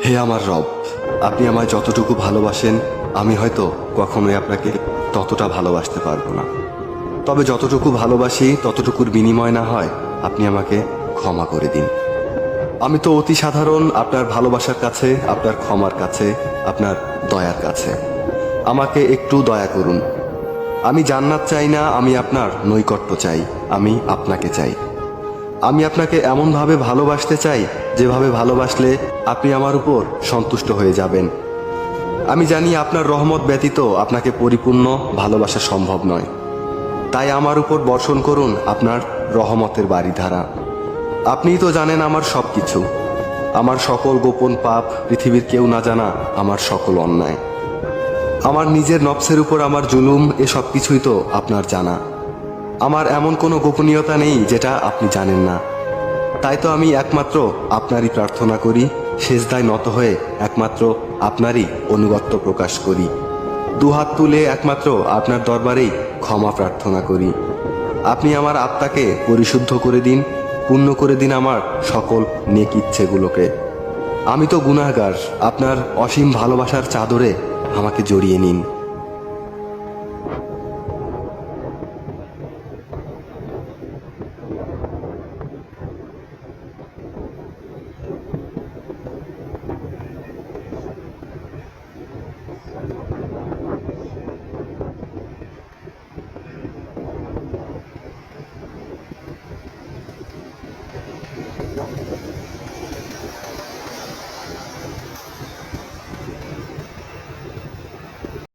হে আমার রব, আপনি আমায় যতটুকু ভালোবাসেন আমি হয়তো কখনোই আপনাকে ততটা ভালোবাসতে পারবো না। তবে যতটুকু ভালোবাসি ততটুকুর বিনিময় না হয় আপনি আমাকে ক্ষমা করে দিন। আমি তো অতি সাধারণ আপনার ভালোবাসার কাছে, আপনার ক্ষমার কাছে, আপনার দয়ার কাছে। আমাকে একটু দয়া করুন। আমি জান্নাত চাই না, আমি আপনার নৈকট্য চাই, আমি আপনাকে চাই। আমি আপনাকে এমনভাবে ভালোবাসতে চাই যেভাবে ভালোবাসলে আপনি আমার উপর সন্তুষ্ট হয়ে যাবেন। আমি জানি আপনার রহমত ব্যতীত আপনাকে পরিপূর্ণ ভালোবাসা সম্ভব নয়। তাই আমার উপর বর্ষণ করুন আপনার রহমতের বারিধারা। আপনিই তো জানেন আমার সব কিছু, আমার সকল গোপন পাপ, পৃথিবীর কেউ না জানা আমার সকল অন্যায়, আমার নিজের নফসের উপর আমার জুলুম, এসব কিছুই তো আপনার জানা। আমার এমন কোনো গোপনীয়তা নেই যেটা আপনি জানেন না। তাই তো আমি একমাত্র আপনারই প্রার্থনা করি, সেজদায় নত হয়ে একমাত্র আপনারই অনুগত্য প্রকাশ করি, দুহাত তুলে একমাত্র আপনার দরবারেই ক্ষমা প্রার্থনা করি। আপনি আমার আত্মাকে পরিশুদ্ধ করে দিন, পূর্ণ করে দিন আমার সকল নেক ইচ্ছেগুলোকে। আমি তো গুনাহগার, আপনার অসীম ভালোবাসার চাদরে আমাকে জড়িয়ে নিন।